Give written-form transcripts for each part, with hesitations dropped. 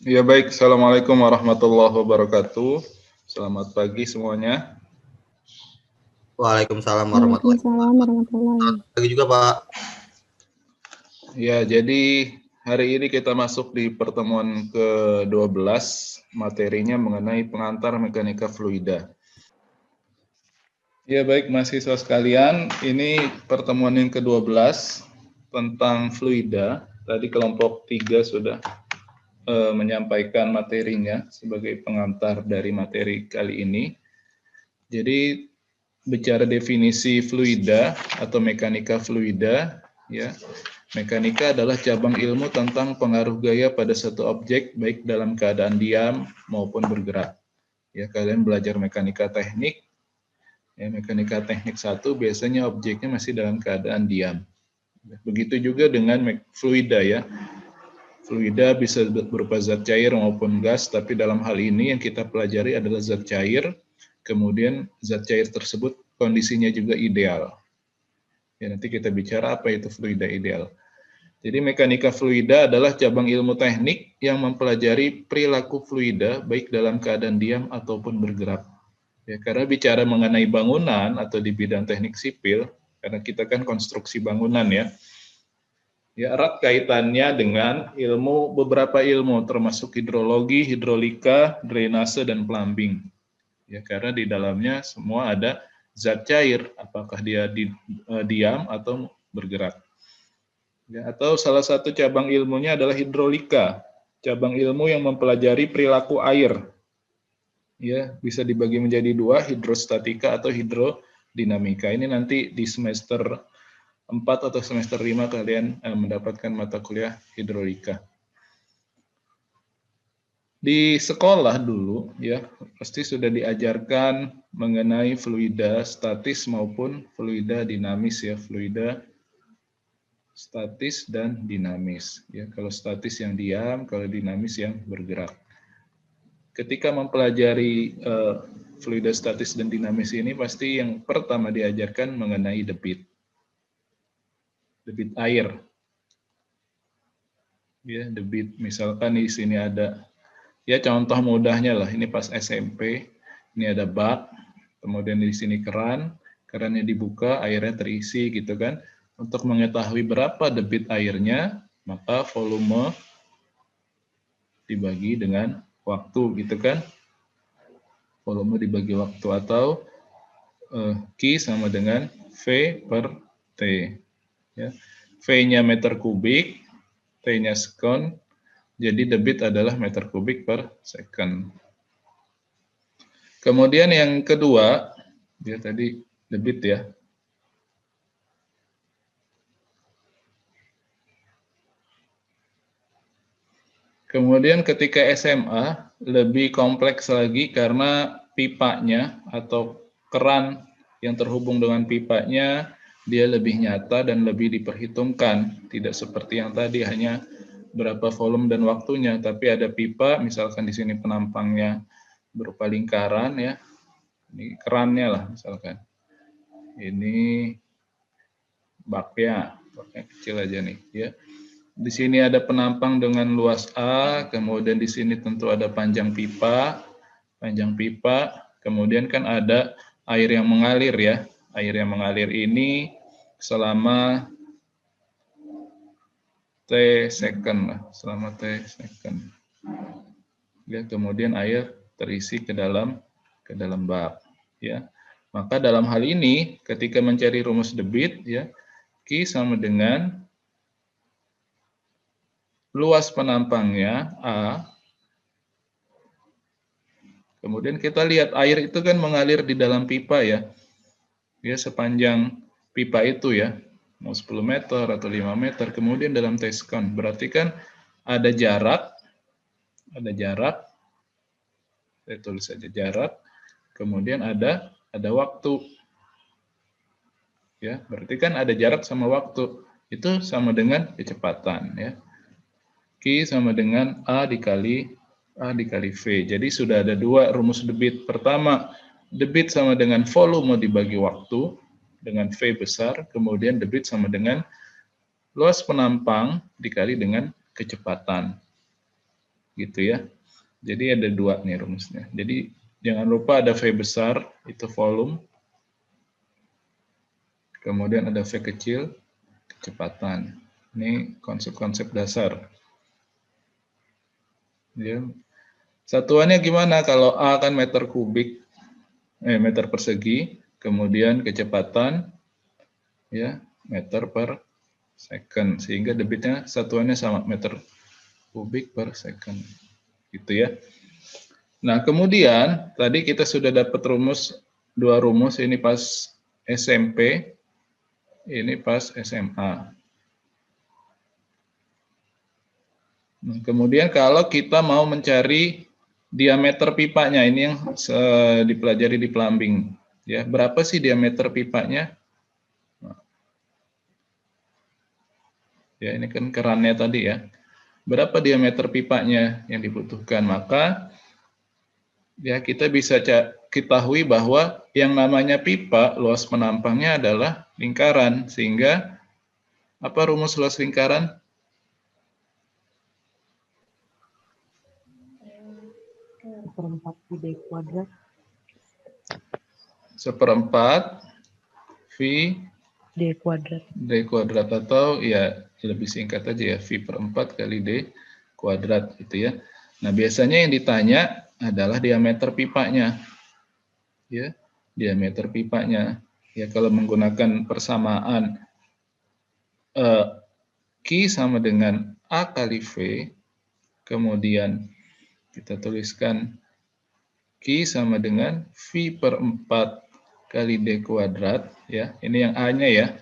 Ya baik, Assalamualaikum warahmatullahi wabarakatuh. Selamat pagi semuanya. Waalaikumsalam warahmatullahi Waalaikumsalam warahmatullahi. wabarakatuh. Pagi juga Pak. Ya, jadi hari ini kita masuk di pertemuan ke-12, materinya mengenai pengantar mekanika fluida. Ya baik, mahasiswa sekalian, ini pertemuan yang ke-12 tentang fluida. Tadi kelompok 3 sudah menyampaikan materinya sebagai pengantar dari materi kali ini. Jadi bicara definisi fluida atau mekanika fluida, ya. Mekanika adalah cabang ilmu tentang pengaruh gaya pada satu objek baik dalam keadaan diam maupun bergerak. Ya, kalian belajar mekanika teknik. Ya, mekanika teknik 1 biasanya objeknya masih dalam keadaan diam. Begitu juga dengan fluida ya. Fluida bisa berupa zat cair maupun gas, tapi dalam hal ini yang kita pelajari adalah zat cair. Kemudian zat cair tersebut kondisinya juga ideal. Ya, nanti kita bicara apa itu fluida ideal. Jadi mekanika fluida adalah cabang ilmu teknik yang mempelajari perilaku fluida baik dalam keadaan diam ataupun bergerak. Ya, karena bicara mengenai bangunan atau di bidang teknik sipil, karena kita kan konstruksi bangunan ya. Ya, erat kaitannya dengan beberapa ilmu termasuk hidrologi, hidrolika, drainase dan plumbing. Ya, karena di dalamnya semua ada zat cair, apakah dia diam atau bergerak. Ya, atau salah satu cabang ilmunya adalah hidrolika, cabang ilmu yang mempelajari perilaku air. Ya, bisa dibagi menjadi 2, hidrostatika atau hidrodinamika. Ini nanti di semester 4 atau semester 5 kalian mendapatkan mata kuliah hidrolika. Di sekolah dulu ya pasti sudah diajarkan mengenai fluida statis maupun fluida dinamis ya, fluida statis dan dinamis ya. Kalau statis yang diam, kalau dinamis yang bergerak. Ketika mempelajari fluida statis dan dinamis ini pasti yang pertama diajarkan mengenai debit air. Ya, debit misalkan di sini ada ya contoh mudahnya lah, ini pas SMP, ini ada bak, kemudian di sini kerannya dibuka, airnya terisi gitu kan. Untuk mengetahui berapa debit airnya, maka volume dibagi dengan waktu gitu kan. Volume dibagi waktu atau Q sama dengan V per T. Ya. V-nya meter kubik, T-nya sekon, jadi debit adalah meter kubik per second. Kemudian yang kedua, dia tadi debit ya. Kemudian ketika SMA lebih kompleks lagi karena pipanya atau keran yang terhubung dengan pipanya dia lebih nyata dan lebih diperhitungkan. Tidak seperti yang tadi hanya berapa volume dan waktunya, tapi ada pipa, misalkan di sini penampangnya berupa lingkaran ya. Ini kerannya lah misalkan. Ini baknya kecil aja nih ya. Di sini ada penampang dengan luas A, kemudian di sini tentu ada panjang pipa, kemudian kan ada air yang mengalir ya. Air yang mengalir ini selama T second lah, selama T second. Ya, kemudian air terisi ke dalam bak ya. Maka dalam hal ini ketika mencari rumus debit ya, Q sama dengan luas penampangnya A. Kemudian kita lihat air itu kan mengalir di dalam pipa ya. Ya sepanjang pipa itu ya. Mau 10 meter atau 5 meter. Kemudian dalam T second. Berarti kan ada jarak. Saya tulis saja jarak. Kemudian ada waktu. Ya, berarti kan ada jarak sama waktu. Itu sama dengan kecepatan ya. Q sama dengan A dikali V. Jadi sudah ada 2 rumus debit. Pertama, debit sama dengan volume dibagi waktu dengan V besar. Kemudian debit sama dengan luas penampang dikali dengan kecepatan. gitu ya. Jadi ada dua nih rumusnya. Jadi jangan lupa ada V besar, itu volume. Kemudian ada V kecil, kecepatan. Ini konsep-konsep dasar. Ya. Satuannya gimana? Kalau A kan meter kubik, meter persegi, kemudian kecepatan, ya meter per second, sehingga debitnya satuannya sama, meter kubik per second, gitu ya. Nah, kemudian tadi kita sudah dapat dua rumus, ini pas SMP, ini pas SMA. Nah, kemudian kalau kita mau mencari diameter pipanya, ini yang dipelajari di plumbing, ya berapa sih diameter pipanya? Ya ini kan kerannya tadi ya. Berapa diameter pipanya yang dibutuhkan? Maka ya kita bisa ketahui bahwa yang namanya pipa, luas penampangnya adalah lingkaran, sehingga apa rumus luas lingkaran? Seperempat V D kuadrat. Seperempat V D kuadrat. D kuadrat, atau ya lebih singkat aja ya, V per 4 kali D kuadrat gitu ya. Nah biasanya yang ditanya adalah diameter pipanya, ya diameter pipanya. Ya kalau menggunakan persamaan Q sama dengan A kali V, kemudian kita tuliskan Q sama dengan V per 4 kali D kuadrat, ya ini yang A-nya ya,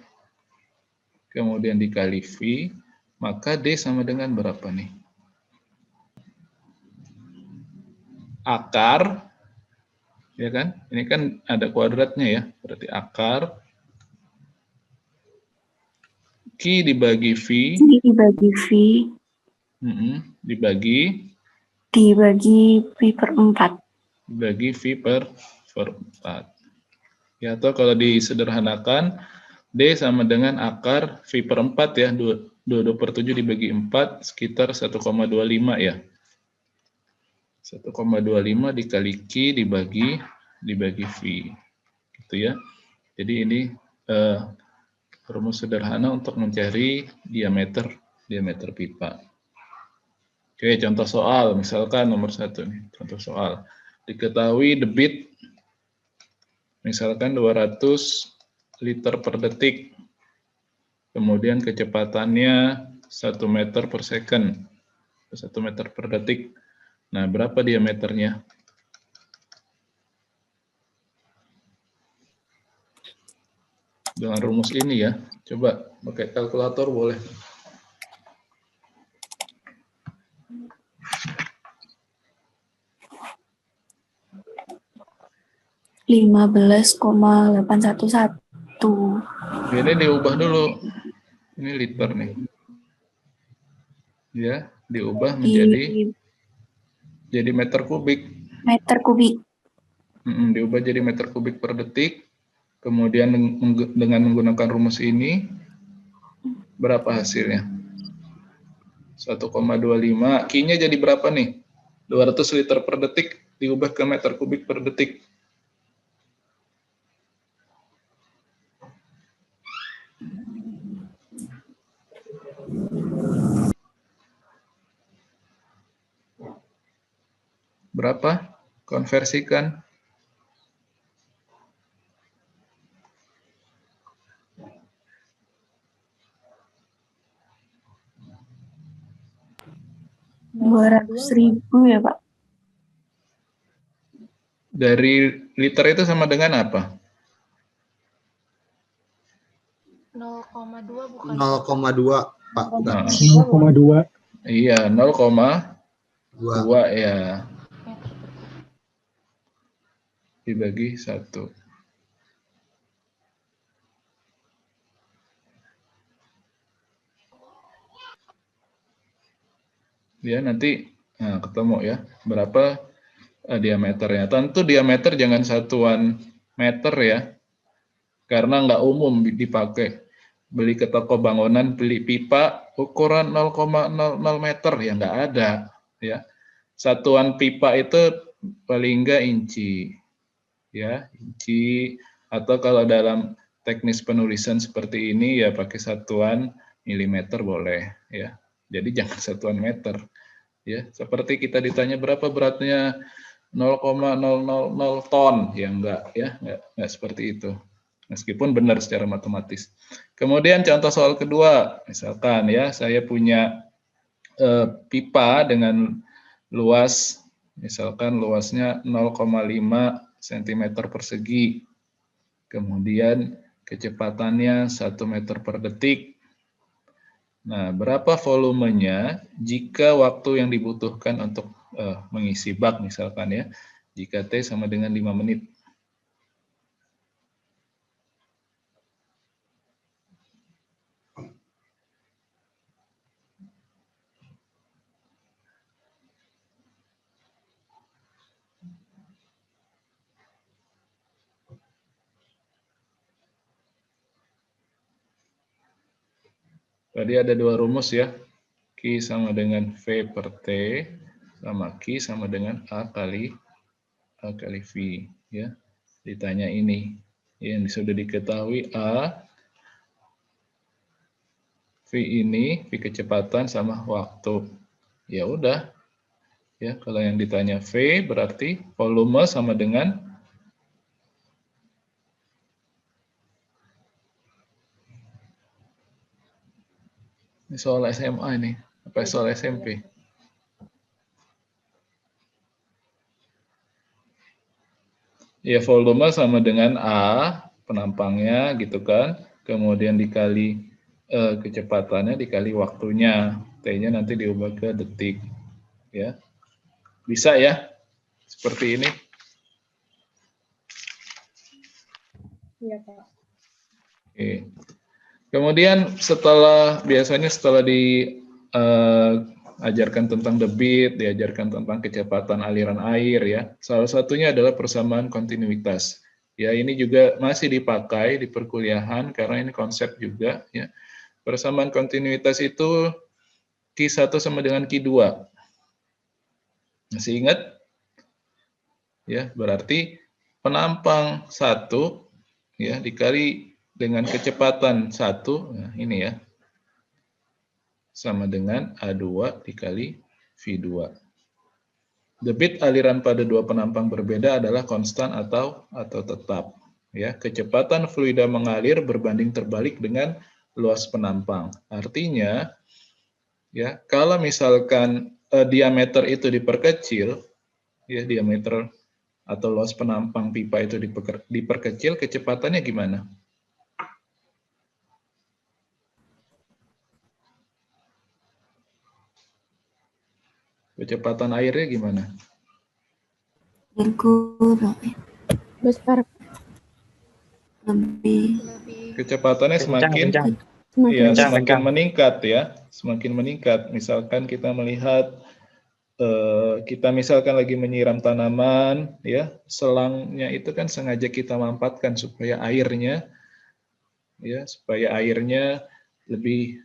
kemudian dikali V, maka D sama dengan berapa nih? Akar, ya kan? Ini kan ada kuadratnya ya, berarti akar Q dibagi V, dibagi V dibagi V per 4. Dibagi V per 4. Ya, atau kalau disederhanakan, D sama dengan akar V per 4 ya, 22 per 7 dibagi 4, sekitar 1,25 ya. 1,25 dikali Q dibagi V. Gitu ya. Jadi ini rumus sederhana untuk mencari diameter pipa. Oke, contoh soal, misalkan nomor 1 nih, contoh soal. Diketahui debit, misalkan 200 liter per detik, kemudian kecepatannya 1 meter per second, 1 meter per detik. Nah, berapa diameternya? Dengan rumus ini ya, coba pakai kalkulator boleh. 15,811. Ini diubah dulu. Ini liter nih. Ya, diubah menjadi jadi meter kubik. Meter kubik. Diubah jadi meter kubik per detik. Kemudian dengan menggunakan rumus ini, berapa hasilnya? 1,25. Q-nya jadi berapa nih? 200 liter per detik diubah ke meter kubik per detik. Berapa? Konversikan. Rp200.000 ya, Pak? Dari liter itu sama dengan apa? 0,2 bukan? 0,2 Pak. Nah, 0,2. iya, 0,2 ya. Dibagi 1. Ya, nanti ketemu ya, berapa diameternya. Tentu diameter jangan satuan meter ya, karena nggak umum dipakai. Beli ke toko bangunan, beli pipa ukuran 0,00 meter, ya nggak ada. Ya. satuan pipa itu paling enggak inci, ya, inci, atau kalau dalam teknis penulisan seperti ini ya pakai satuan milimeter boleh, ya. Jadi jangan satuan meter, ya. Seperti kita ditanya berapa beratnya 0,000 ton, ya enggak, seperti itu. Meskipun benar secara matematis. Kemudian contoh soal kedua, misalkan ya saya punya pipa dengan luas, misalkan luasnya 0,5 cm persegi, kemudian kecepatannya 1 meter per detik. Nah, berapa volumenya jika waktu yang dibutuhkan untuk mengisi bak misalkan ya, jika T sama dengan 5 menit. Tadi ada dua rumus ya, Q sama dengan V per T, sama Q sama dengan A kali V. Ya. Ditanya ini, yang sudah diketahui A, V ini, V kecepatan sama waktu. Ya udah, ya kalau yang ditanya V berarti volume sama dengan ini soal SMA ini, apa soal SMP? Ya volume sama dengan A penampangnya gitu kan, kemudian dikali kecepatannya dikali waktunya, T-nya nanti diubah ke detik, ya bisa ya seperti ini. Iya Pak. Oke. Kemudian biasanya setelah diajarkan tentang debit, diajarkan tentang kecepatan aliran air ya. Salah satunya adalah persamaan kontinuitas. Ya, ini juga masih dipakai di perkuliahan karena ini konsep juga ya. Persamaan kontinuitas itu Q1 sama dengan Q2. Masih ingat? Ya, berarti penampang 1 ya dikali dengan kecepatan 1, nah ini ya, sama dengan A2 dikali V2. Debit aliran pada dua penampang berbeda adalah konstan atau tetap. Ya, kecepatan fluida mengalir berbanding terbalik dengan luas penampang. Artinya, ya kalau misalkan diameter itu diperkecil, ya diameter atau luas penampang pipa itu diperkecil, kecepatannya gimana? Kecepatan airnya gimana? Berkurang. Besar. Lebih. Kecepatannya semakin meningkat ya, semakin meningkat. Misalkan kita melihat kita misalkan lagi menyiram tanaman ya, selangnya itu kan sengaja kita mampatkan supaya airnya lebih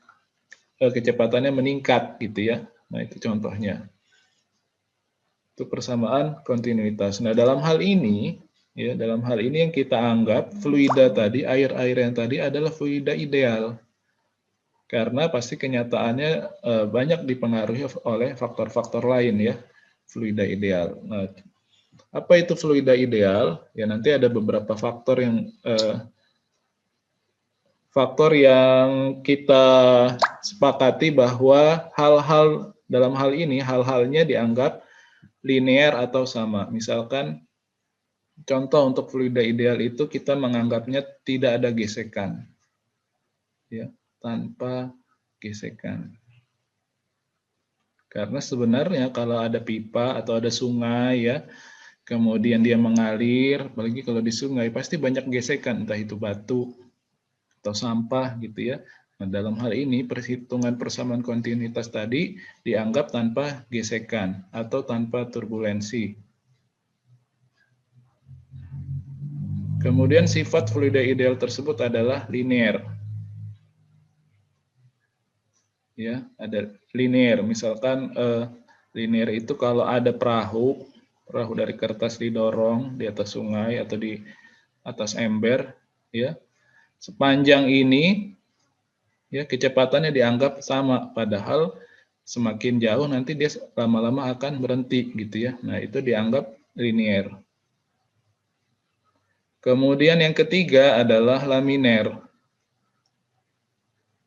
kecepatannya meningkat gitu ya. Nah, itu contohnya. Itu persamaan kontinuitas. Nah, dalam hal ini yang kita anggap fluida tadi, air-air yang tadi adalah fluida ideal. Karena pasti kenyataannya banyak dipengaruhi oleh faktor-faktor lain ya, fluida ideal. Nah, apa itu fluida ideal? Ya nanti ada beberapa faktor yang kita sepakati bahwa dalam hal ini hal-halnya dianggap linear atau sama. Misalkan contoh untuk fluida ideal itu kita menganggapnya tidak ada gesekan. Ya, tanpa gesekan. Karena sebenarnya kalau ada pipa atau ada sungai ya, kemudian dia mengalir, apalagi kalau di sungai pasti banyak gesekan, entah itu batu atau sampah gitu ya. Nah, dalam hal ini perhitungan persamaan kontinuitas tadi dianggap tanpa gesekan atau tanpa turbulensi. Kemudian sifat fluida ideal tersebut adalah linear. Ya, ada linear. Misalkan Linear itu kalau ada perahu dari kertas didorong di atas sungai atau di atas ember, ya. Sepanjang ini ya kecepatannya dianggap sama, padahal semakin jauh nanti dia lama-lama akan berhenti gitu ya. Nah, itu dianggap linear. Kemudian yang ketiga adalah laminer.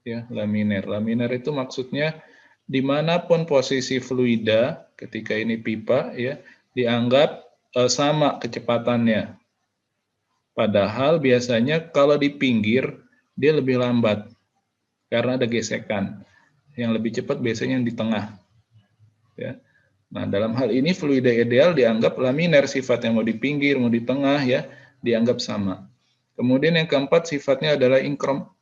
Ya, laminer. Laminer itu maksudnya dimanapun posisi fluida ketika ini pipa ya dianggap sama kecepatannya. Padahal biasanya kalau di pinggir dia lebih lambat karena ada gesekan. Yang lebih cepat biasanya yang di tengah. Ya. Nah, dalam hal ini fluida ideal dianggap laminer, sifatnya mau di pinggir mau di tengah ya dianggap sama. Kemudian yang keempat sifatnya adalah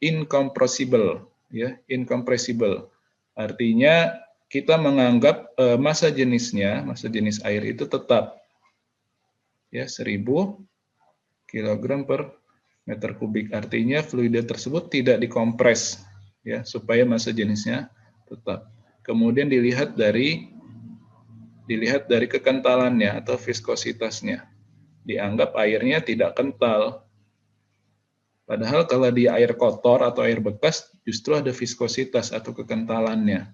incompressible, ya, incompressible. Artinya kita menganggap massa jenis air itu tetap ya 1000 kg per meter kubik. Artinya fluida tersebut tidak dikompres ya supaya massa jenisnya tetap. Kemudian dilihat dari kekentalannya atau viskositasnya. Dianggap airnya tidak kental. Padahal kalau di air kotor atau air bekas justru ada viskositas atau kekentalannya.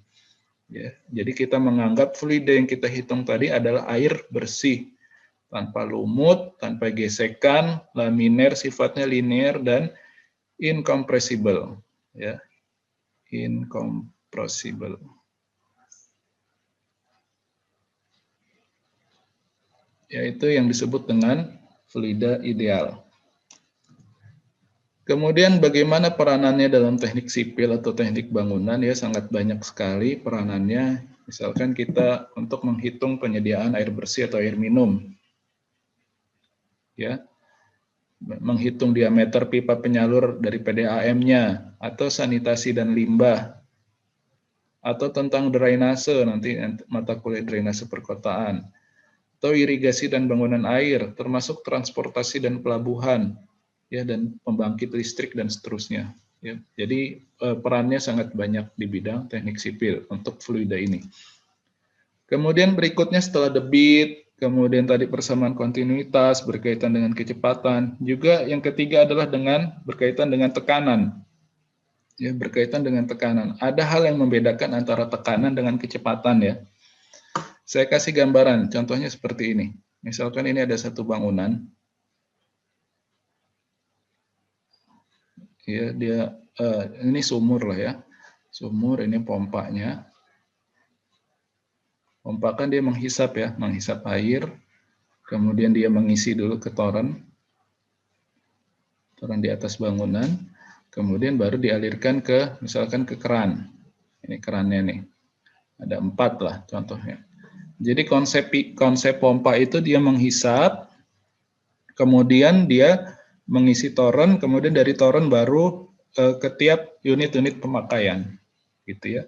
Ya, jadi kita menganggap fluida yang kita hitung tadi adalah air bersih, tanpa lumut, tanpa gesekan, laminer sifatnya linear dan incompressible. Ya, incompressible. Yaitu yang disebut dengan fluida ideal. Kemudian bagaimana peranannya dalam teknik sipil atau teknik bangunan ya sangat banyak sekali peranannya. Misalkan kita untuk menghitung penyediaan air bersih atau air minum. Ya. Menghitung diameter pipa penyalur dari PDAM-nya atau sanitasi dan limbah. Atau tentang drainase nanti mata kuliah drainase perkotaan. Atau irigasi dan bangunan air termasuk transportasi dan pelabuhan. Ya, dan pembangkit listrik dan seterusnya. Ya, jadi perannya sangat banyak di bidang teknik sipil untuk fluida ini. Kemudian berikutnya setelah debit, kemudian tadi persamaan kontinuitas berkaitan dengan kecepatan. Juga yang ketiga adalah berkaitan dengan tekanan. Ya, berkaitan dengan tekanan. Ada hal yang membedakan antara tekanan dengan kecepatan ya. Saya kasih gambaran, contohnya seperti ini. Misalkan ini ada satu bangunan. Ya, ini sumur lah ya. Sumur ini pompanya. Pompa kan dia menghisap ya, menghisap air. Kemudian dia mengisi dulu ke toren di atas bangunan. Kemudian baru dialirkan misalkan ke keran. Ini kerannya nih. Ada 4 lah contohnya. Jadi konsep pompa itu dia menghisap, kemudian dia mengisi toren, kemudian dari toren baru ke tiap unit-unit pemakaian, gitu ya.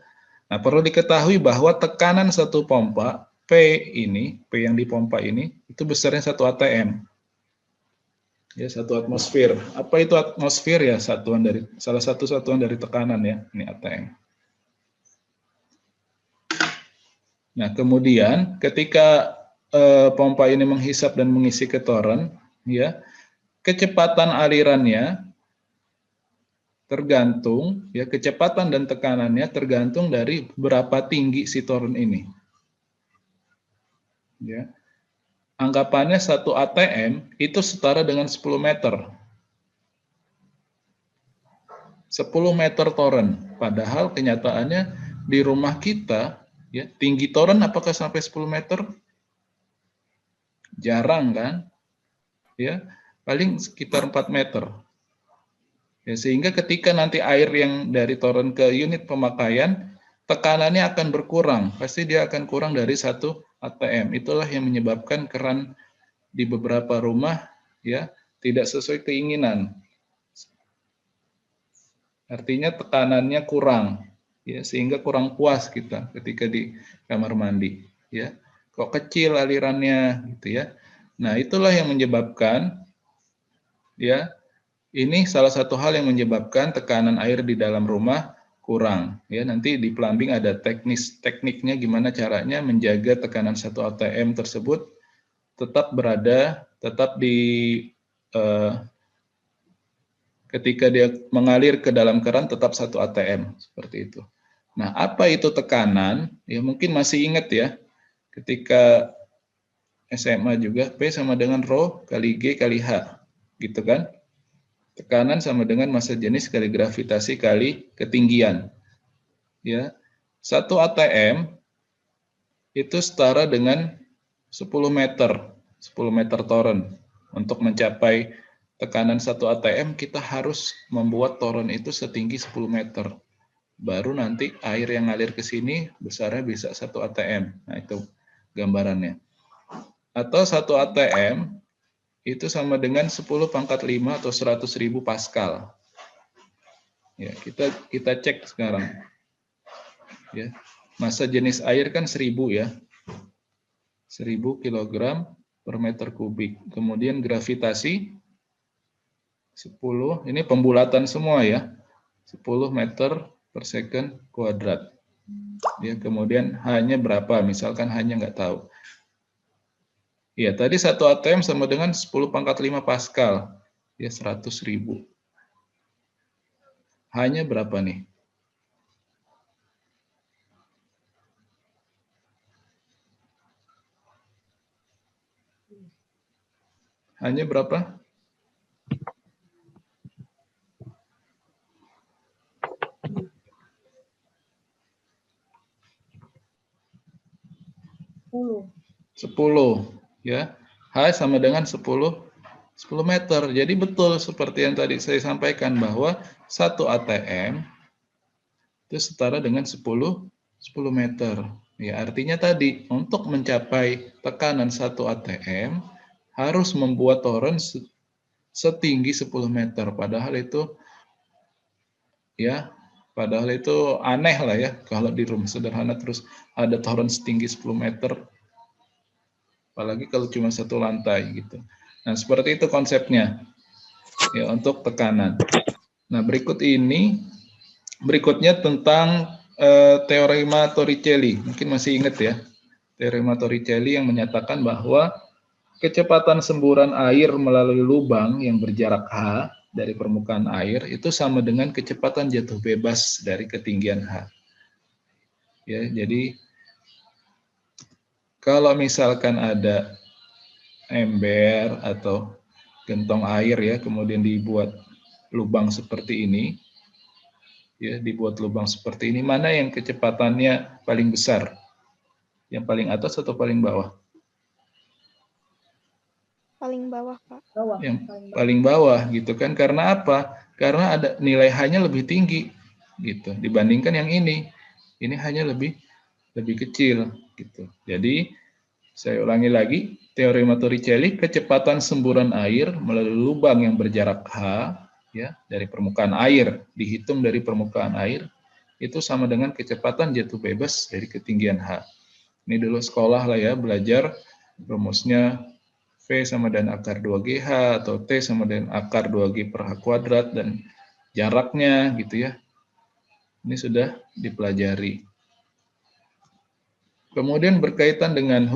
Nah, perlu diketahui bahwa tekanan satu pompa P yang dipompa ini itu besarnya 1 atm, ya 1 atmosfer. Apa itu atmosfer ya? Salah satu satuan dari tekanan ya, ini atm. Nah, kemudian ketika pompa ini menghisap dan mengisi ke toren, ya. Kecepatan alirannya tergantung, ya kecepatan dan tekanannya tergantung dari berapa tinggi si toren ini. Ya. Anggapannya 1 atm itu setara dengan 10 meter. 10 meter toren. Padahal kenyataannya di rumah kita, ya tinggi toren apakah sampai 10 meter? Jarang kan? Ya. Paling sekitar 4 meter. Ya, sehingga ketika nanti air yang dari toren ke unit pemakaian, tekanannya akan berkurang. Pasti dia akan kurang dari 1 atm. Itulah yang menyebabkan keran di beberapa rumah ya tidak sesuai keinginan. Artinya tekanannya kurang, ya sehingga kurang puas kita ketika di kamar mandi. Ya, kok kecil alirannya, gitu ya. Nah, itulah yang menyebabkan ya, ini salah satu hal yang menyebabkan tekanan air di dalam rumah kurang. Ya, nanti di plumbing ada tekniknya gimana caranya menjaga tekanan satu ATM tersebut tetap ketika dia mengalir ke dalam keran tetap 1 ATM seperti itu. Nah, apa itu tekanan? Ya mungkin masih ingat ya, ketika SMA juga P sama dengan rho kali G kali H, gitu kan? Tekanan sama dengan massa jenis kali gravitasi kali ketinggian. Ya, 1 ATM itu setara dengan 10 meter toren. Untuk mencapai tekanan 1 ATM kita harus membuat toren itu setinggi 10 meter. Baru nanti air yang ngalir ke sini besarnya bisa 1 ATM. Nah, itu gambarannya. Atau 1 ATM itu sama dengan 10 pangkat 5 atau 100.000 Pascal. Ya, kita cek sekarang. Ya, massa jenis air kan 1000 ya. 1000 kg per meter kubik. Kemudian gravitasi 10, ini pembulatan semua ya. 10 meter per second kuadrat. Ya, kemudian H-nya berapa? Misalkan H-nya nggak tahu. Ya, tadi 1 ATM sama dengan 10 pangkat 5 Pascal. Ya, 100.000. H-nya berapa nih? H-nya berapa? Sepuluh, ya. H sama dengan 10 meter. Jadi betul seperti yang tadi saya sampaikan bahwa 1 ATM itu setara dengan 10 meter. Ya, artinya tadi untuk mencapai tekanan 1 ATM harus membuat toren setinggi 10 meter. Padahal itu aneh lah ya kalau di rumah sederhana terus ada toren setinggi 10 meter. Apalagi kalau cuma 1 lantai gitu. Nah, seperti itu konsepnya ya untuk tekanan. Nah, berikutnya tentang teorema Torricelli. Mungkin masih ingat ya, teorema Torricelli yang menyatakan bahwa kecepatan semburan air melalui lubang yang berjarak H dari permukaan air itu sama dengan kecepatan jatuh bebas dari ketinggian H. Ya, jadi kalau misalkan ada ember atau gentong air ya, kemudian dibuat lubang seperti ini, mana yang kecepatannya paling besar? Yang paling atas atau paling bawah? Paling bawah, Pak. Yang paling bawah gitu kan, karena apa? Karena ada nilai H-nya lebih tinggi gitu dibandingkan yang ini. Ini hanya lebih kecil gitu. Jadi saya ulangi lagi, teorema Torricelli, kecepatan semburan air melalui lubang yang berjarak H ya dari permukaan air, dihitung dari permukaan air itu sama dengan kecepatan jatuh bebas dari ketinggian H. Ini dulu sekolah lah ya, belajar rumusnya V sama dengan akar 2GH atau T sama dengan akar 2G per H kuadrat dan jaraknya gitu ya. Ini sudah dipelajari. Kemudian berkaitan dengan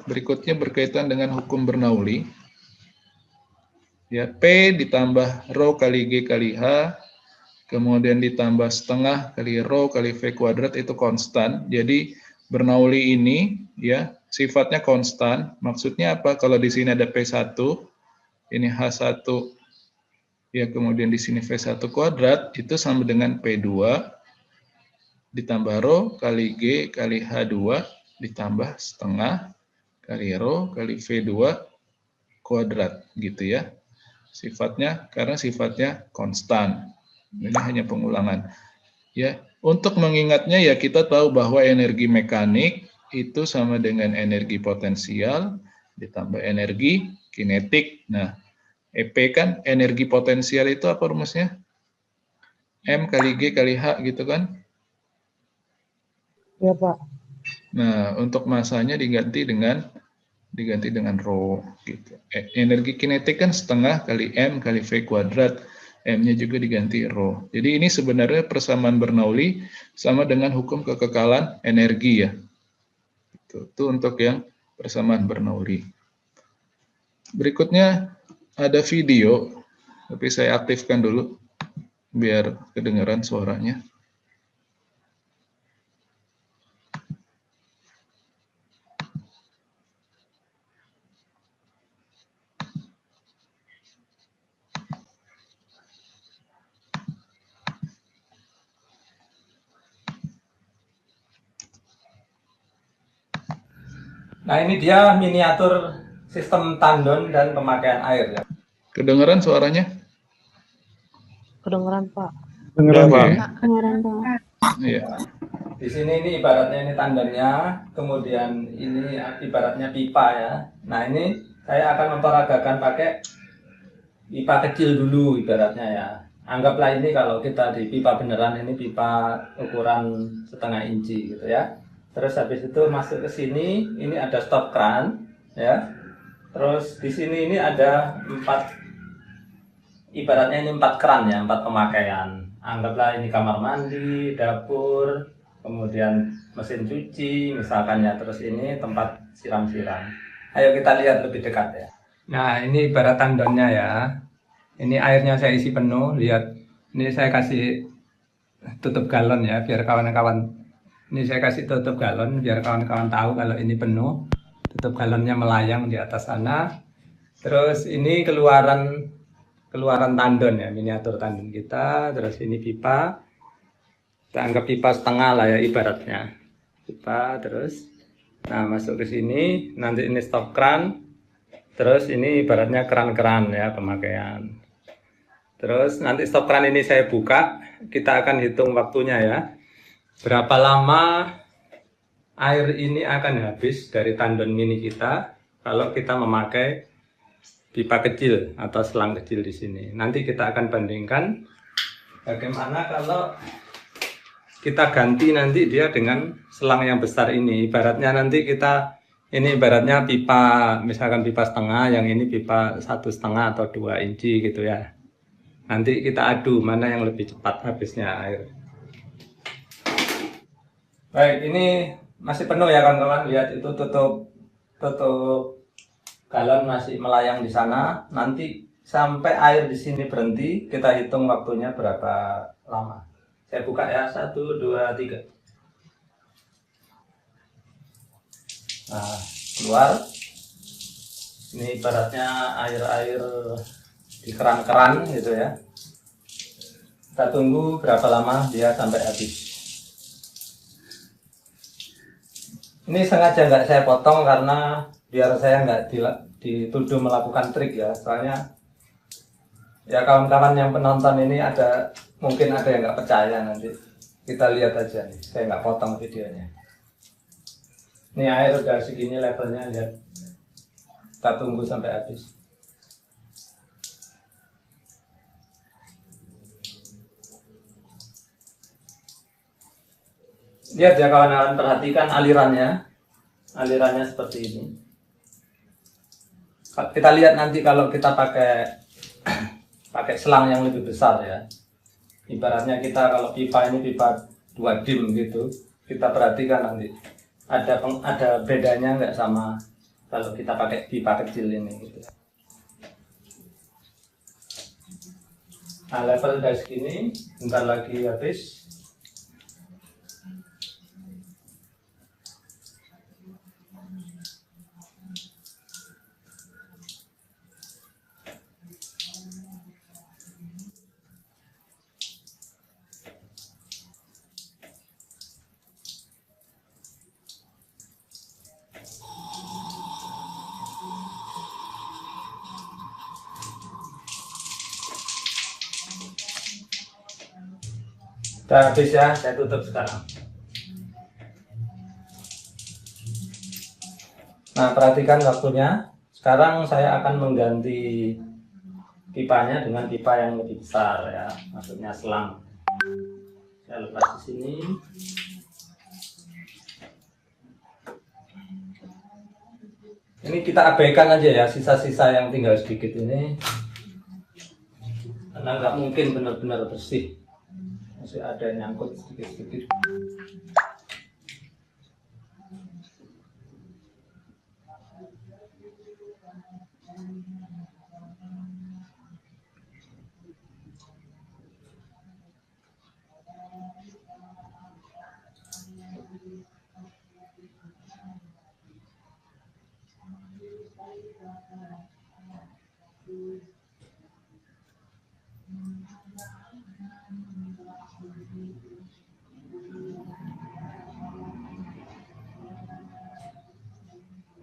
berikutnya berkaitan dengan hukum Bernoulli. Ya, P ditambah rho kali G kali H, kemudian ditambah setengah kali rho kali V kuadrat itu konstan. Jadi Bernoulli ini ya sifatnya konstan. Maksudnya apa? Kalau di sini ada P1, ini H1, ya kemudian di sini V1 kuadrat, itu sama dengan P2 ditambah rho kali G kali H2 ditambah setengah kali rho kali V2 kuadrat gitu ya. Karena sifatnya konstan. Ini hanya pengulangan. Ya, untuk mengingatnya ya kita tahu bahwa energi mekanik itu sama dengan energi potensial ditambah energi kinetik. Nah, EP kan energi potensial itu apa rumusnya? M kali G kali H gitu kan? Ya, Pak. Nah, untuk massanya diganti dengan rho gitu. Energi kinetik kan setengah kali M kali V kuadrat. M-nya juga diganti rho. Jadi ini sebenarnya persamaan Bernoulli sama dengan hukum kekekalan energi ya. Itu untuk yang persamaan Bernoulli. Berikutnya ada video, tapi saya aktifkan dulu biar kedengaran suaranya. Nah, ini dia miniatur sistem tandon dan pemakaian air ya. Kedengaran suaranya? Kedengeran Pak. Kedengaran, Pak. Kedengeran Pak. Iya. Di sini ini ibaratnya ini tandonnya, kemudian ini ibaratnya pipa ya. Nah, ini saya akan memperagakan pakai pipa kecil dulu ibaratnya ya. Anggaplah ini kalau kita di pipa beneran, ini pipa ukuran 1/2 inci gitu ya. Terus habis itu masuk ke sini, ini ada stop kran ya. Terus di sini ini ada 4, ibaratnya ini 4 kran ya, 4 pemakaian. Anggaplah ini kamar mandi, dapur, kemudian mesin cuci misalkan ya. Terus ini tempat siram-siram. Ayo kita lihat lebih dekat ya. Nah, ini ibarat tandonnya ya. Ini airnya saya isi penuh, lihat. Ini saya kasih tutup galon ya, biar kawan-kawan. Ini saya kasih tutup galon, biar kawan-kawan tahu kalau ini penuh. Tutup galonnya melayang di atas sana. Terus ini keluaran tandon ya, miniatur tandon kita. Terus ini pipa. Kita anggap pipa setengah lah ya ibaratnya. Pipa terus. Nah, masuk ke sini. Nanti ini stop kran. Terus ini ibaratnya keran-keran ya pemakaian. Terus nanti stop kran ini saya buka, kita akan hitung waktunya ya. Berapa lama air ini akan habis dari tandon mini kita kalau kita memakai pipa kecil atau selang kecil di sini. Nanti kita akan bandingkan bagaimana kalau kita ganti nanti dia dengan selang yang besar ini. Ibaratnya nanti kita ini ibaratnya pipa, misalkan pipa setengah, yang ini pipa 1,5 atau 2 inci gitu ya. Nanti kita adu mana yang lebih cepat habisnya air. Baik, ini masih penuh ya kawan-kawan. Lihat itu tutup galon masih melayang di sana. Nanti sampai air di sini berhenti, kita hitung waktunya berapa lama. Saya buka ya, 1, 2, 3. Nah, keluar. Ini ibaratnya air-air di keran-keran gitu ya. Kita tunggu berapa lama dia sampai habis. Ini sengaja nggak saya potong karena biar saya nggak dituduh melakukan trik ya. Soalnya ya kawan-kawan yang penonton ini mungkin ada yang nggak percaya nanti. Kita lihat aja nih, saya nggak potong videonya. Ini air udah segini levelnya, lihat. Kita tunggu sampai habis. Lihat ya kawan-kawan, perhatikan alirannya seperti ini. Kita lihat nanti kalau kita pakai selang yang lebih besar ya. Ibaratnya kita kalau pipa ini pipa 2 dim gitu, kita perhatikan nanti ada bedanya nggak sama kalau kita pakai pipa kecil ini gitu. Nah, level udah segini, bentar lagi habis. Udah habis ya, saya tutup sekarang. Nah, perhatikan waktunya. Sekarang saya akan mengganti pipanya dengan pipa yang lebih besar ya, maksudnya selang. Saya lepas di sini. Ini kita abaikan aja ya, sisa-sisa yang tinggal sedikit ini. karena nggak mungkin benar-benar bersih, masih ada yang nyangkut sedikit-sedikit.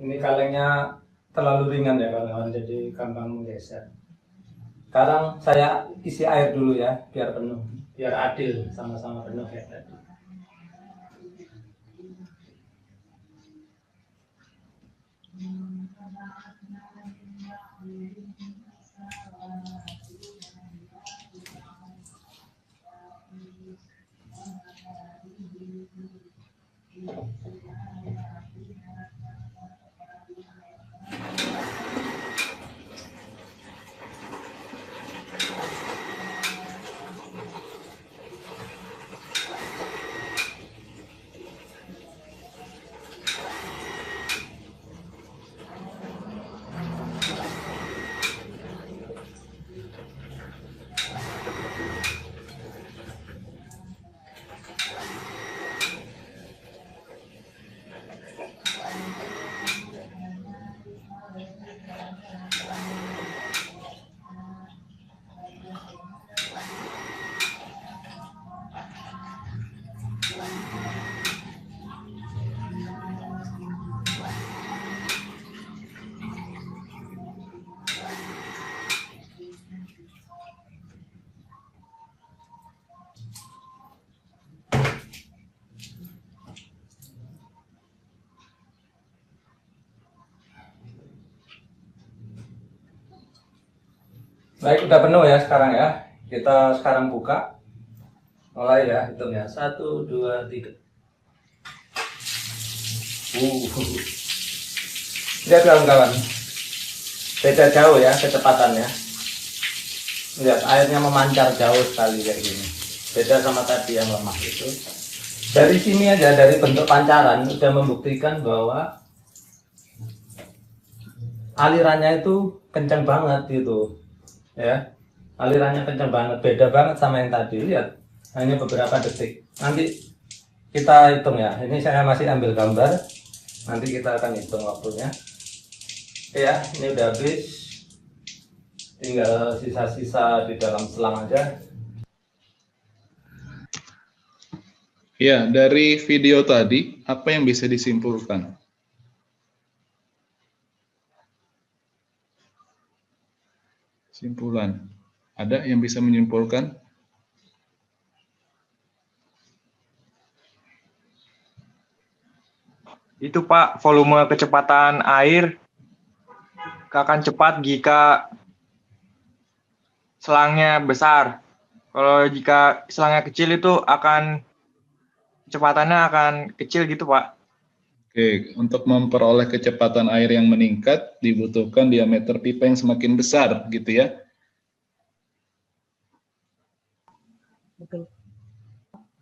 Ini kalengnya terlalu ringan ya kawan-kawan, jadi gampang menggeser. Sekarang saya isi air dulu ya, biar penuh, biar adil, sama-sama penuh ya tadi. Baik, udah penuh ya sekarang ya. Kita sekarang buka. Mulai ya, hitung ya. 1, 2, 3. Lihat kawan-kawan. Beda jauh ya kecepatannya. Lihat airnya memancar jauh sekali kayak gini. Beda sama tadi yang lemah itu. Dari sini aja, dari bentuk pancaran sudah membuktikan bahwa alirannya itu kencang banget gitu. Ya, alirannya kencang banget, beda banget sama yang tadi. Lihat, hanya beberapa detik. Nanti kita hitung ya. Ini saya masih ambil gambar. Nanti kita akan hitung waktunya. Oke ya, ini udah habis. Tinggal sisa-sisa di dalam selang aja. Ya, dari video tadi, apa yang bisa disimpulkan? Simpulan. Ada yang bisa menyimpulkan? Itu Pak, volume kecepatan air akan cepat jika selangnya besar. Kalau jika selangnya kecil itu kecepatannya akan kecil gitu Pak. Oke, untuk memperoleh kecepatan air yang meningkat, dibutuhkan diameter pipa yang semakin besar, gitu ya. Betul.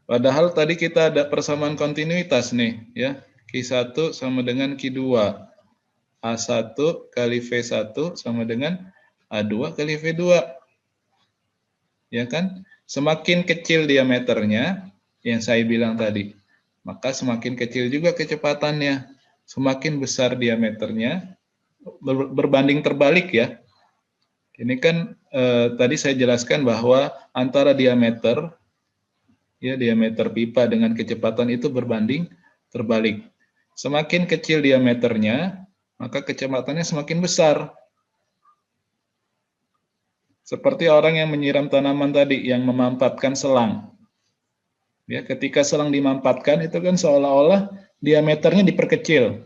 Padahal tadi kita ada persamaan kontinuitas nih, ya. Q1 sama dengan Q2. A1 kali V1 sama dengan A2 kali V2. Ya kan? Semakin kecil diameternya, yang saya bilang tadi, maka semakin kecil juga kecepatannya. Semakin besar diameternya, berbanding terbalik ya. Ini kan tadi saya jelaskan bahwa antara diameter pipa dengan kecepatan itu berbanding terbalik. Semakin kecil diameternya, maka kecepatannya semakin besar. Seperti orang yang menyiram tanaman tadi, yang memampatkan selang. Ya, ketika selang dimampatkan itu kan seolah-olah diameternya diperkecil.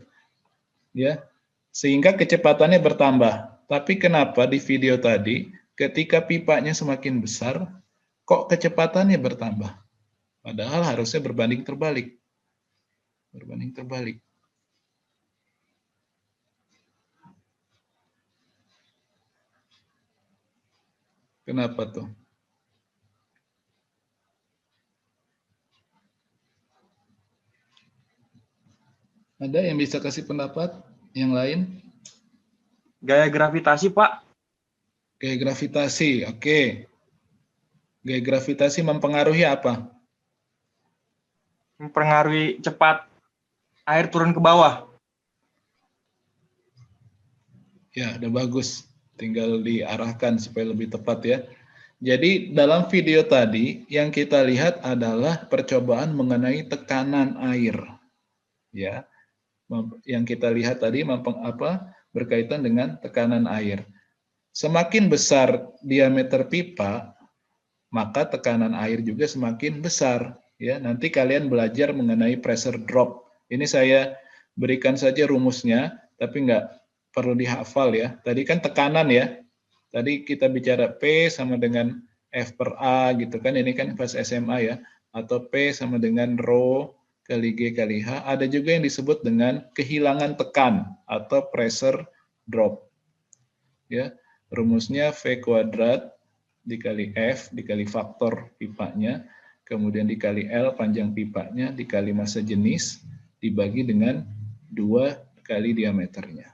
Ya, sehingga kecepatannya bertambah. Tapi kenapa di video tadi, ketika pipanya semakin besar, kok kecepatannya bertambah? Padahal harusnya berbanding terbalik. Berbanding terbalik. Kenapa tuh? Ada yang bisa kasih pendapat? Yang lain? Gaya gravitasi, Pak. Gaya gravitasi, oke. Gaya gravitasi mempengaruhi apa? Mempengaruhi cepat air turun ke bawah. Ya, udah bagus. Tinggal diarahkan supaya lebih tepat ya. Jadi dalam video tadi yang kita lihat adalah percobaan mengenai tekanan air. Ya. Yang kita lihat tadi berkaitan dengan tekanan air. Semakin besar diameter pipa, maka tekanan air juga semakin besar. Ya, nanti kalian belajar mengenai pressure drop. Ini saya berikan saja rumusnya, tapi nggak perlu dihafal ya. Tadi kan tekanan ya. Tadi kita bicara P sama dengan F per A gitu kan. Ini kan pas SMA ya. Atau P sama dengan rho kali G kali H. Ada juga yang disebut dengan kehilangan tekan atau pressure drop. Ya, rumusnya V kuadrat dikali F dikali faktor pipanya, kemudian dikali L panjang pipanya, dikali massa jenis, dibagi dengan 2 kali diameternya.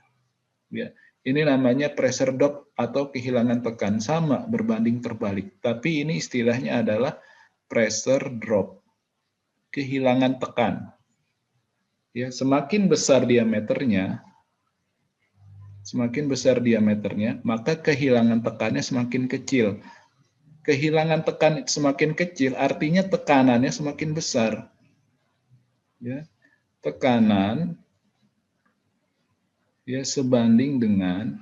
Ya, ini namanya pressure drop atau kehilangan tekan, sama berbanding terbalik. Tapi ini istilahnya adalah pressure drop, kehilangan tekan. Ya, semakin besar diameternya, maka kehilangan tekannya semakin kecil. Kehilangan tekan semakin kecil, artinya tekanannya semakin besar. Ya, tekanan ya sebanding dengan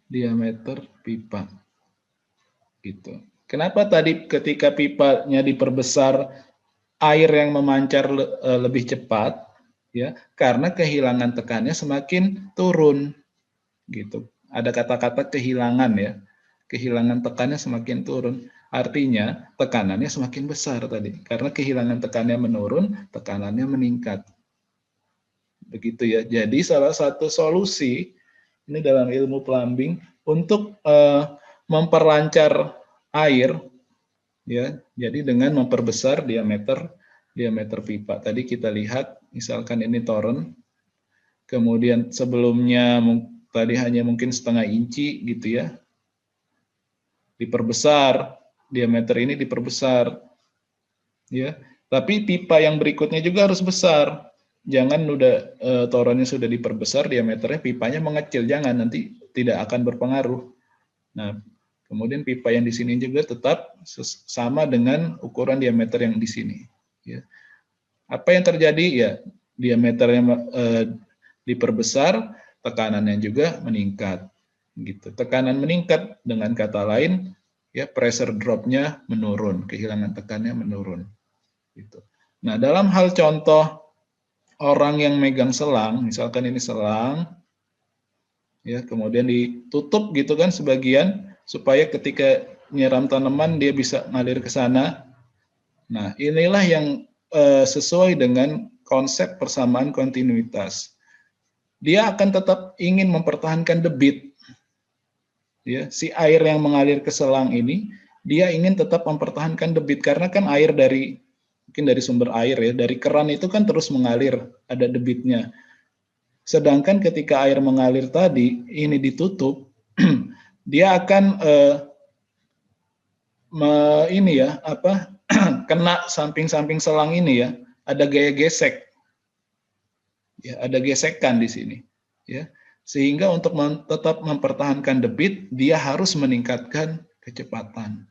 diameter pipa. Gitu. Kenapa tadi ketika pipanya diperbesar air yang memancar lebih cepat? Ya, karena kehilangan tekannya semakin turun. Gitu. Ada kata-kata kehilangan ya. Kehilangan tekannya semakin turun. Artinya tekanannya semakin besar tadi. Karena kehilangan tekannya menurun, tekanannya meningkat. Begitu ya. Jadi salah satu solusi ini dalam ilmu plumbing untuk memperlancar air ya. Jadi dengan memperbesar diameter pipa. Tadi kita lihat misalkan ini toren. Kemudian sebelumnya tadi hanya mungkin setengah inci gitu ya. Diperbesar, diameter ini diperbesar. Ya. Tapi pipa yang berikutnya juga harus besar. Jangan udah torennya sudah diperbesar, diameternya pipanya mengecil, jangan, nanti tidak akan berpengaruh. Nah, kemudian pipa yang di sini juga tetap sama dengan ukuran diameter yang di sini. Ya. Apa yang terjadi? Ya, diameternya diperbesar, tekanannya juga meningkat. Gitu. Tekanan meningkat, dengan kata lain, ya pressure drop-nya menurun, kehilangan tekannya menurun. Gitu. Nah, dalam hal contoh orang yang megang selang, misalkan ini selang, ya kemudian ditutup gitu kan sebagian supaya ketika nyiram tanaman dia bisa ngalir ke sana. Nah, inilah yang sesuai dengan konsep persamaan kontinuitas. Dia akan tetap ingin mempertahankan debit. Ya, si air yang mengalir ke selang ini, dia ingin tetap mempertahankan debit karena kan air mungkin dari sumber air ya, dari keran itu kan terus mengalir, ada debitnya. Sedangkan ketika air mengalir tadi, ini ditutup, dia akan kena samping-samping selang ini ya, ada gaya gesek. Ya, ada gesekan di sini. Ya. Sehingga untuk tetap mempertahankan debit, dia harus meningkatkan kecepatan.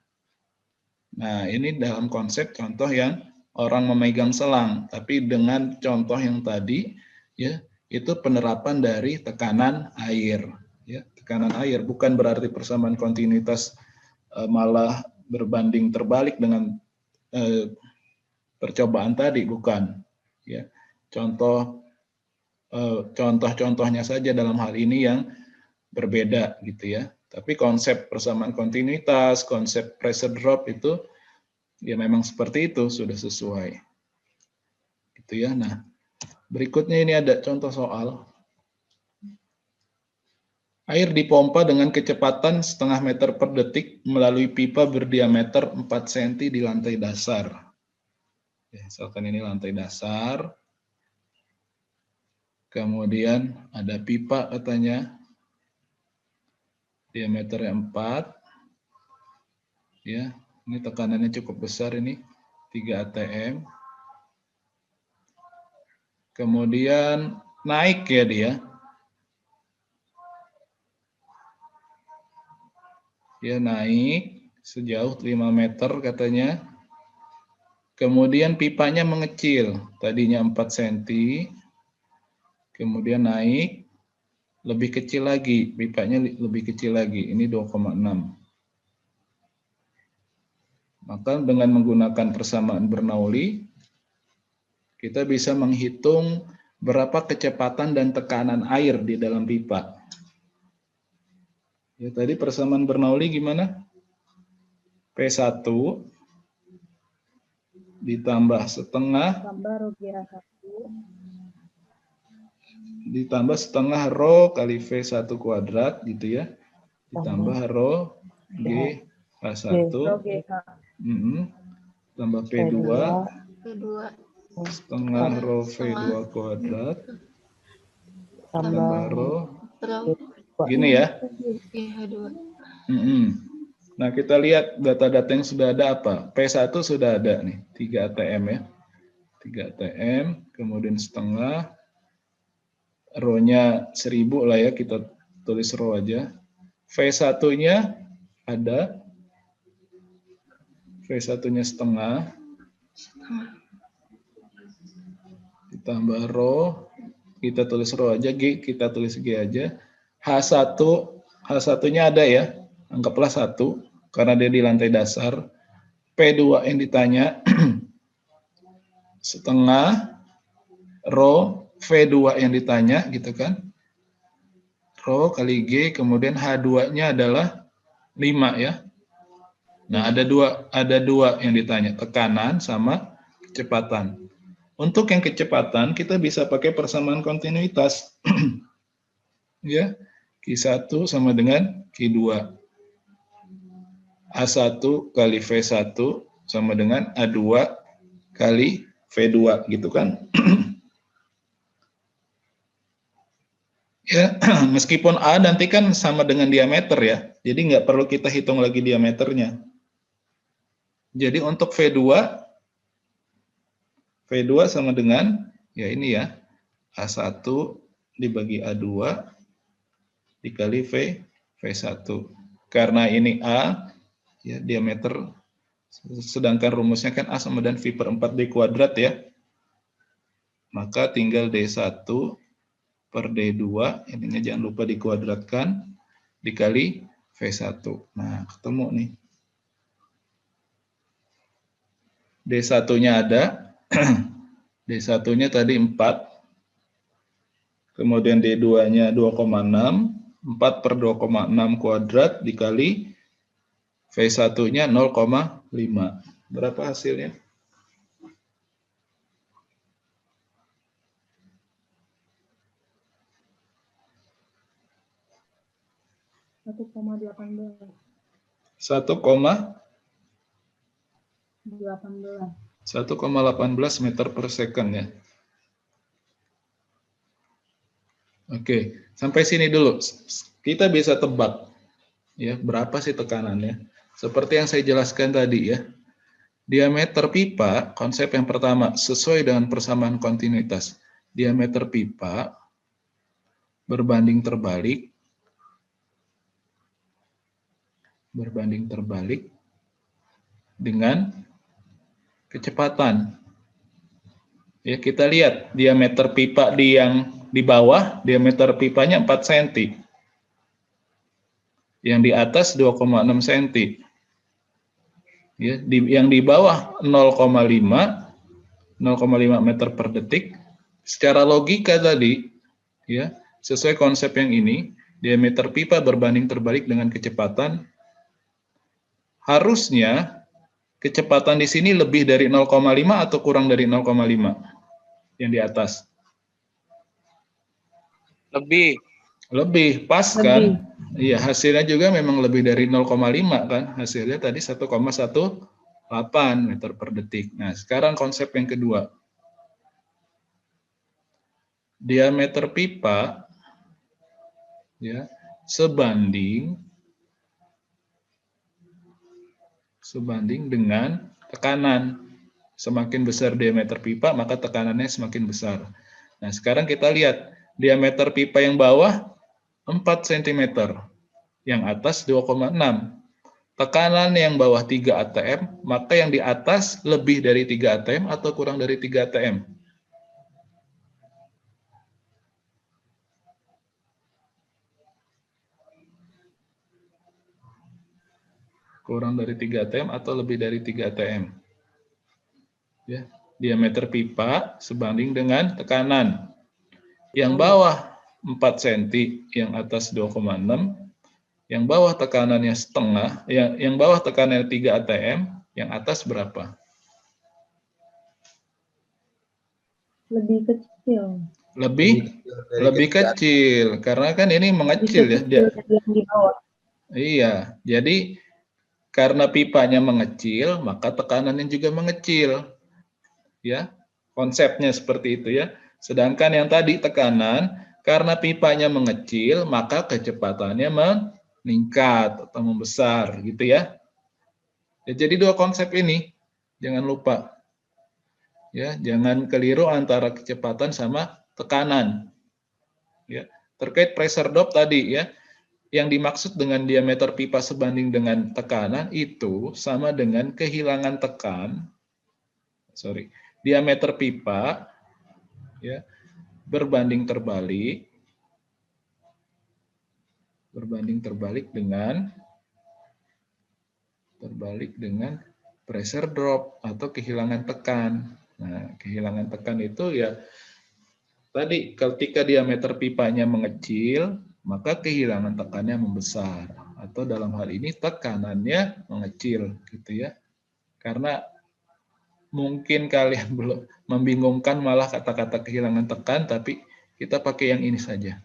Nah, ini dalam konsep contoh yang orang memegang selang, tapi dengan contoh yang tadi, ya itu penerapan dari tekanan air. Ya, tekanan air bukan berarti persamaan kontinuitas malah berbanding terbalik dengan percobaan tadi, bukan. Ya, contoh-contohnya saja dalam hal ini yang berbeda gitu ya. Tapi konsep persamaan kontinuitas, konsep pressure drop itu ya memang seperti itu, sudah sesuai. Gitu ya. Nah, berikutnya ini ada contoh soal. Air dipompa dengan kecepatan setengah meter per detik melalui pipa berdiameter 4 cm di lantai dasar. Ya, misalkan ini lantai dasar. Kemudian ada pipa katanya. Diameternya 4. Ya, ini tekanannya cukup besar ini. 3 atm. Kemudian naik ya dia. Dia naik sejauh 5 meter katanya. Kemudian pipanya mengecil, tadinya 4 cm, kemudian naik, lebih kecil lagi, pipanya lebih kecil lagi, ini 2,6. Maka dengan menggunakan persamaan Bernoulli, kita bisa menghitung berapa kecepatan dan tekanan air di dalam pipa. Ya, tadi persamaan Bernoulli gimana? P1 ditambah setengah ditambah setengah rho kali V1 kuadrat gitu ya, ditambah rho G H1 tambah P2 setengah rho V2 kuadrat tambah rho gini ya. Nah, kita lihat data-data yang sudah ada apa. P1 sudah ada nih, 3 atm ya. 3 atm, kemudian setengah. Rho-nya 1000 lah ya, kita tulis rho aja. V1-nya ada. V1-nya setengah. Ditambah rho, kita tulis rho aja, G, kita tulis G aja. H1-nya ada ya, anggaplah 1. Karena dia di lantai dasar. P2 yang ditanya setengah rho V2 yang ditanya gitu kan. Rho kali G, kemudian H2-nya adalah 5 ya. Nah, ada dua yang ditanya, tekanan sama kecepatan. Untuk yang kecepatan kita bisa pakai persamaan kontinuitas. Ya. Q1 sama dengan Q2. A1 kali V1 sama dengan A2 kali V2 gitu kan. Ya, meskipun A nanti kan sama dengan diameter ya. Jadi nggak perlu kita hitung lagi diameternya. Jadi untuk V2 sama dengan ya ini ya. A1 dibagi A2 dikali V1. Karena ini A ya diameter, sedangkan rumusnya kan A sama dengan V/4 D kuadrat ya, maka tinggal D1 per D2, ininya jangan lupa dikuadratkan, dikali V1. Nah, ketemu nih. D1-nya ada, D1-nya tadi 4, kemudian D2-nya 2,6, 4 per 2,6 kuadrat dikali V1-nya 0,5. Berapa hasilnya? 1,18 meter per second ya. Oke, sampai sini dulu. Kita bisa tebak ya berapa sih tekanannya. Seperti yang saya jelaskan tadi ya. Diameter pipa, konsep yang pertama sesuai dengan persamaan kontinuitas. Diameter pipa berbanding terbalik dengan kecepatan. Ya, kita lihat diameter pipa yang di bawah, diameter pipanya 4 cm. Yang di atas 2,6 cm. Ya, yang di bawah 0,5 meter per detik. Secara logika tadi, ya, sesuai konsep yang ini, diameter pipa berbanding terbalik dengan kecepatan, harusnya kecepatan di sini lebih dari 0,5 atau kurang dari 0,5 yang di atas. Lebih, pas kan? Iya, hasilnya juga memang lebih dari 0,5 kan? Hasilnya tadi 1,15 meter per detik. Nah, sekarang konsep yang kedua. Diameter pipa ya sebanding dengan tekanan. Semakin besar diameter pipa, maka tekanannya semakin besar. Nah, sekarang kita lihat diameter pipa yang bawah 4 cm, yang atas 2,6. Tekanan yang bawah 3 atm, maka yang di atas lebih dari 3 atm atau kurang dari 3 atm? Kurang dari 3 atm atau lebih dari 3 atm? Ya, diameter pipa sebanding dengan tekanan. Yang bawah 4 cm, yang atas 2,6, yang bawah tekanannya setengah, yang bawah tekanannya 3 atm, yang atas berapa? Lebih kecil. Lebih kecil, karena kan ini mengecil ya. Yang di bawah. Iya, jadi karena pipanya mengecil, maka tekanannya juga mengecil. Ya, konsepnya seperti itu ya. Sedangkan yang tadi tekanan, karena pipanya mengecil, maka kecepatannya meningkat atau membesar, gitu ya. Jadi dua konsep ini, jangan lupa. Ya, jangan keliru antara kecepatan sama tekanan. Ya, terkait pressure drop tadi ya, yang dimaksud dengan diameter pipa sebanding dengan tekanan itu sama dengan kehilangan diameter pipa ya berbanding terbalik dengan pressure drop atau kehilangan tekan. Nah, kehilangan tekan itu ya tadi ketika diameter pipanya mengecil, maka kehilangan tekannya membesar, atau dalam hal ini tekanannya mengecil gitu ya. Karena mungkin kalian belum membingungkan malah kata-kata kehilangan tekan, tapi kita pakai yang ini saja.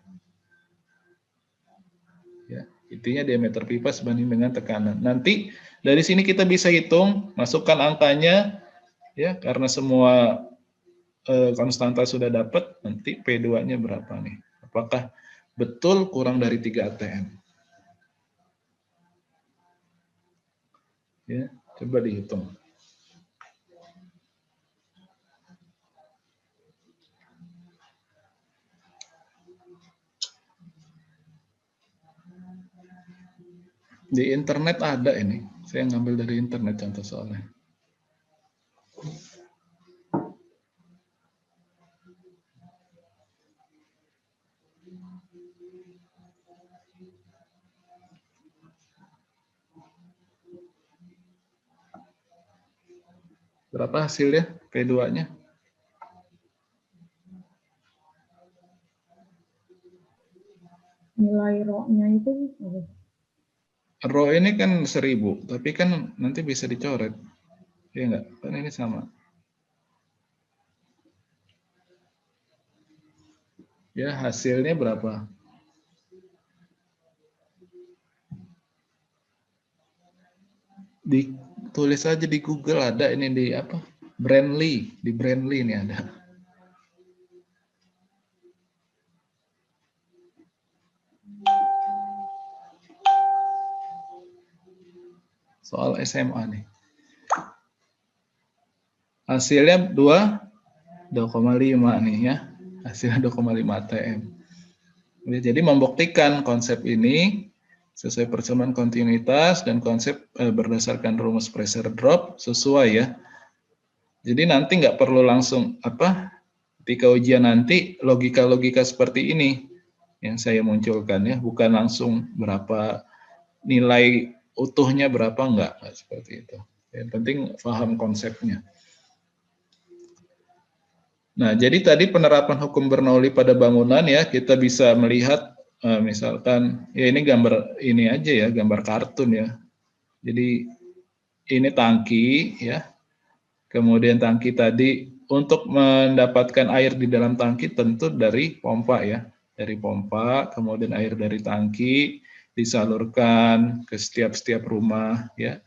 Ya, intinya diameter pipa sebanding dengan tekanan. Nanti dari sini kita bisa hitung, masukkan angkanya ya, karena semua konstanta sudah dapat, nanti P2-nya berapa nih? Apakah betul kurang dari 3 atm? Ya, coba dihitung. Di internet ada ini. Saya ngambil dari internet contoh soalnya. Berapa hasilnya P2-nya? Nilai RO-nya itu RO ini kan 1000, tapi kan nanti bisa dicoret. Ya enggak? Kan ini sama. Ya, hasilnya berapa? Ditulis aja di Google, ada ini di apa? Brandly, di Brandly ini ada. Soal SMA nih. Hasilnya 2,5 nih ya. Hasilnya 2,5 atm. Jadi membuktikan konsep ini sesuai persamaan kontinuitas dan konsep berdasarkan rumus pressure drop sesuai ya. Jadi nanti nggak perlu langsung ketika ujian nanti logika-logika seperti ini yang saya munculkan ya, bukan langsung berapa nilai utuhnya berapa, enggak seperti itu. Yang penting paham konsepnya. Nah, jadi tadi penerapan hukum Bernoulli pada bangunan ya, kita bisa melihat misalkan ya ini gambar ini aja ya, gambar kartun ya. Jadi ini tangki ya. Kemudian tangki tadi untuk mendapatkan air di dalam tangki tentu dari pompa ya. Dari pompa, kemudian air dari tangki disalurkan ke setiap rumah ya.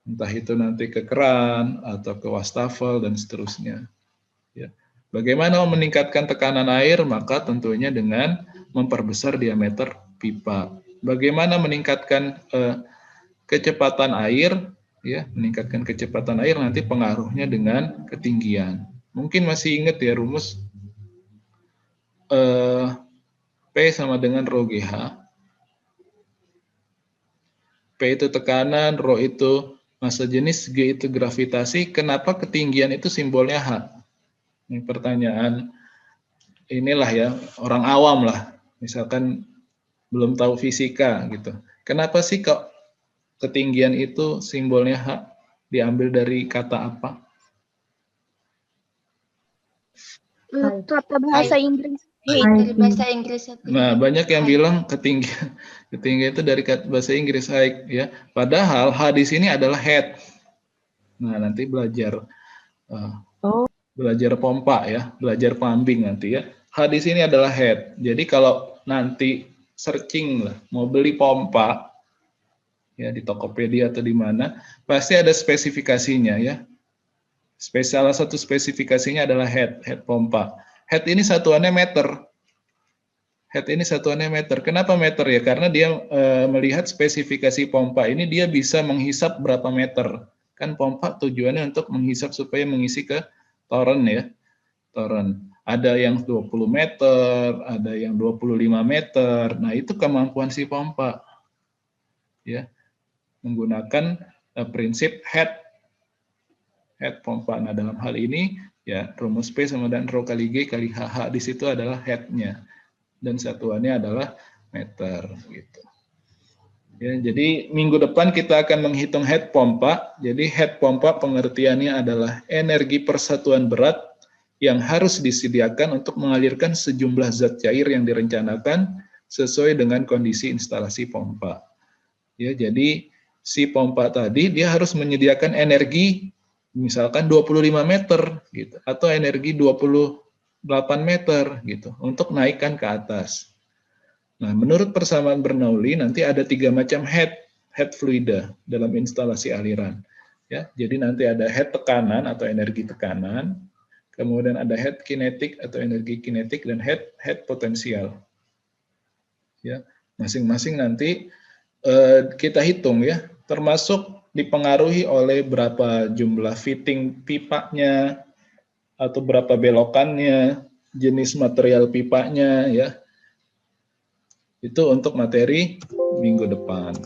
Entah itu nanti ke keran atau ke wastafel dan seterusnya. Ya. Bagaimana meningkatkan tekanan air? Maka tentunya dengan memperbesar diameter pipa. Bagaimana meningkatkan kecepatan air? Ya, meningkatkan kecepatan air nanti pengaruhnya dengan ketinggian. Mungkin masih ingat ya rumus P sama dengan rho GH. P itu tekanan, rho itu massa jenis, G itu gravitasi. Kenapa ketinggian itu simbolnya H? Ini pertanyaan inilah ya, orang awam lah. Misalkan belum tahu fisika gitu. Kenapa sih kok ketinggian itu simbolnya H? Diambil dari kata apa? Kata bahasa Inggris. Dari bahasa Inggris. Nah, banyak yang bilang ketinggian itu dari bahasa Inggris height ya. Padahal H di sini adalah head. Nah, nanti belajar belajar pompa ya, belajar plumbing nanti ya. H di sini adalah head. Jadi kalau nanti searching lah, mau beli pompa ya di Tokopedia atau di mana, pasti ada spesifikasinya ya. Salah satu spesifikasinya adalah head pompa. Head ini satuannya meter. Head ini satuannya meter. Kenapa meter ya? Karena dia melihat spesifikasi pompa ini dia bisa menghisap berapa meter. Kan pompa tujuannya untuk menghisap supaya mengisi ke toren ya. Toren. Ada yang 20 meter, ada yang 25 meter. Nah, itu kemampuan si pompa. Ya. Menggunakan prinsip head pompa. Nah, dalam hal ini ya rumus P sama dengan rho kali G kali HH di situ adalah head-nya dan satuannya adalah meter gitu. Ya, jadi minggu depan kita akan menghitung head pompa. Jadi head pompa pengertiannya adalah energi persatuan berat yang harus disediakan untuk mengalirkan sejumlah zat cair yang direncanakan sesuai dengan kondisi instalasi pompa. Ya, jadi si pompa tadi dia harus menyediakan energi misalkan 25 meter gitu atau energi 28 meter gitu untuk naikkan ke atas. Nah, menurut persamaan Bernoulli nanti ada 3 macam head fluida dalam instalasi aliran. Ya, jadi nanti ada head tekanan atau energi tekanan, kemudian ada head kinetik atau energi kinetik dan head potensial. Ya, masing-masing nanti kita hitung ya, termasuk dipengaruhi oleh berapa jumlah fitting pipanya atau berapa belokannya, jenis material pipanya ya. Itu untuk materi minggu depan.